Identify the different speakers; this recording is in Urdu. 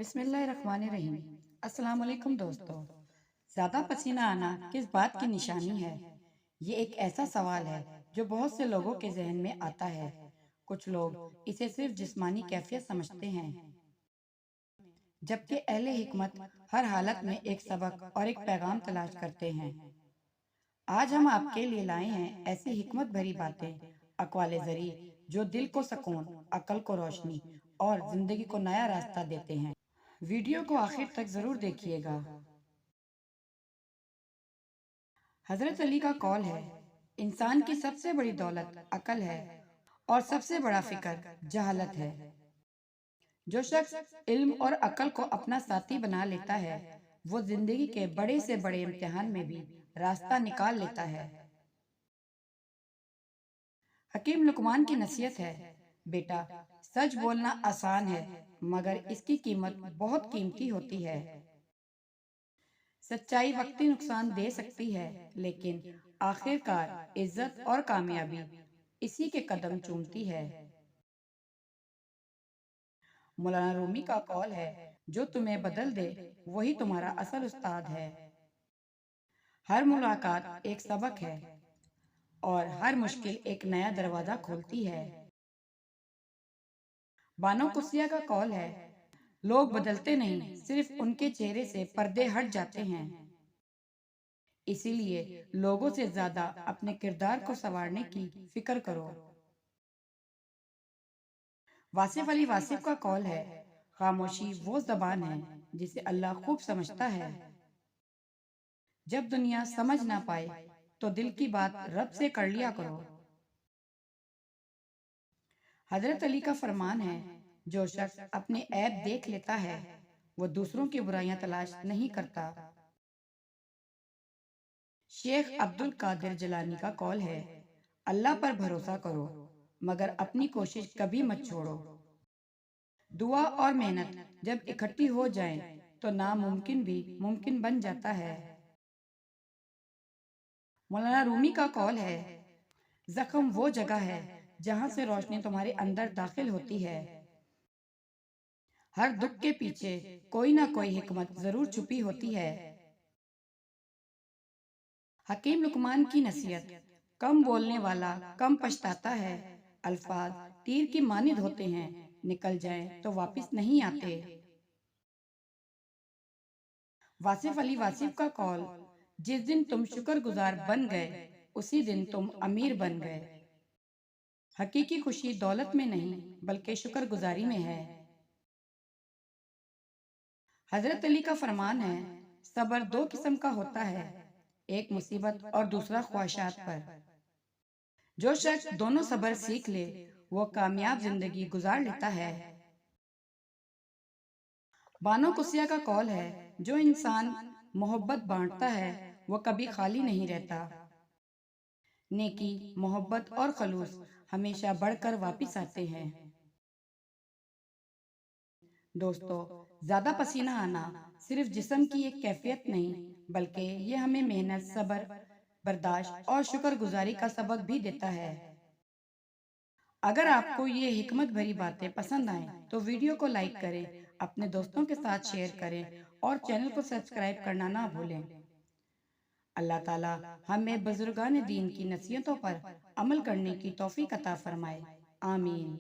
Speaker 1: بسم اللہ الرحمن الرحیم۔ السلام علیکم دوستو۔ زیادہ پسینہ آنا کس بات کی نشانی ہے؟ یہ ایک ایسا سوال ہے جو بہت سے لوگوں کے ذہن میں آتا ہے۔ کچھ لوگ اسے صرف جسمانی کیفیت سمجھتے ہیں، جبکہ اہل حکمت ہر حالت میں ایک سبق اور ایک پیغام تلاش کرتے ہیں۔ آج ہم آپ کے لیے لائے ہیں ایسی حکمت بھری باتیں، اقوال زری جو دل کو سکون، عقل کو روشنی اور زندگی کو نیا راستہ دیتے ہیں۔ ویڈیو کو آخر تک ضرور دیکھیے گا۔ حضرت علی کا قول ہے، انسان کی سب سے بڑی دولت عقل ہے اور سب سے بڑا فکر جہالت ہے۔ جو شخص علم اور عقل کو اپنا ساتھی بنا لیتا ہے، وہ زندگی کے بڑے سے بڑے امتحان میں بھی راستہ نکال لیتا ہے۔ حکیم لقمان کی نصیحت ہے، بیٹا سچ بولنا آسان ہے مگر اس کی قیمت بہت قیمتی ہوتی ہے۔ سچائی وقتی نقصان دے سکتی ہے، لیکن آخر کار عزت اور کامیابی اسی کے قدم چومتی ہے۔ مولانا رومی کا قول ہے، جو تمہیں بدل دے وہی تمہارا اصل استاد ہے۔ ہر ملاقات ایک سبق ہے اور ہر مشکل ایک نیا دروازہ کھولتی ہے۔ بانو قدسیہ کا قول ہے، لوگ بدلتے نہیں، صرف ان کے چہرے سے پردے ہٹ جاتے ہیں۔ اسی لیے لوگوں سے زیادہ اپنے کردار کو سنوارنے کی فکر کرو۔ واصف علی واصف کا قول ہے، خاموشی وہ زبان ہے جسے اللہ خوب سمجھتا ہے۔ جب دنیا سمجھ نہ پائے تو دل کی بات رب سے کر لیا کرو۔ حضرت علی کا فرمان ہے، جو شخص اپنے عیب دیکھ لیتا ہے وہ دوسروں کی برائیاں تلاش نہیں کرتا۔ شیخ عبد القادر جیلانی کا قول ہے، اللہ پر بھروسہ کرو مگر اپنی کوشش کبھی مت چھوڑو۔ دعا اور محنت جب اکٹھی ہو جائیں تو ناممکن بھی ممکن بن جاتا ہے۔ مولانا رومی کا قول ہے، زخم وہ جگہ ہے جہاں سے روشنی تمہارے اندر داخل ہوتی ہے۔ ہر دکھ کے پیچھے کوئی نہ کوئی حکمت ضرور چھپی ہوتی ہے۔ حکیم لقمان کی نصیحت، کم بولنے والا کم پچھتاتا ہے۔ الفاظ تیر کی مانند ہوتے ہیں، نکل جائیں تو واپس نہیں آتے۔ واصف علی واصف کا قول، جس دن تم شکر گزار بن گئے اسی دن تم امیر بن گئے۔ حقیقی خوشی دولت میں نہیں بلکہ شکر گزاری میں ہے۔ حضرت علی کا فرمان ہے، صبر دو قسم کا ہوتا ہے، ایک مصیبت اور دوسرا خواہشات پر۔ جو شخص دونوں صبر سیکھ لے وہ کامیاب زندگی گزار لیتا ہے۔ بانو قدسیہ کا قول ہے، جو انسان محبت بانٹتا ہے وہ کبھی خالی نہیں رہتا۔ نیکی، محبت اور خلوص ہمیشہ بڑھ کر واپس آتے ہیں۔ دوستو، زیادہ پسینہ آنا صرف جسم کی ایک کیفیت نہیں بلکہ یہ ہمیں محنت، صبر، برداشت اور شکر گزاری کا سبق بھی دیتا ہے۔ اگر آپ کو یہ حکمت بھری باتیں پسند آئیں تو ویڈیو کو لائک کریں، اپنے دوستوں کے ساتھ شیئر کریں اور چینل کو سبسکرائب کرنا نہ بھولیں۔ اللہ تعالی ہمیں بزرگان دین کی نصیحتوں پر عمل کرنے کی توفیق عطا فرمائے۔ آمین۔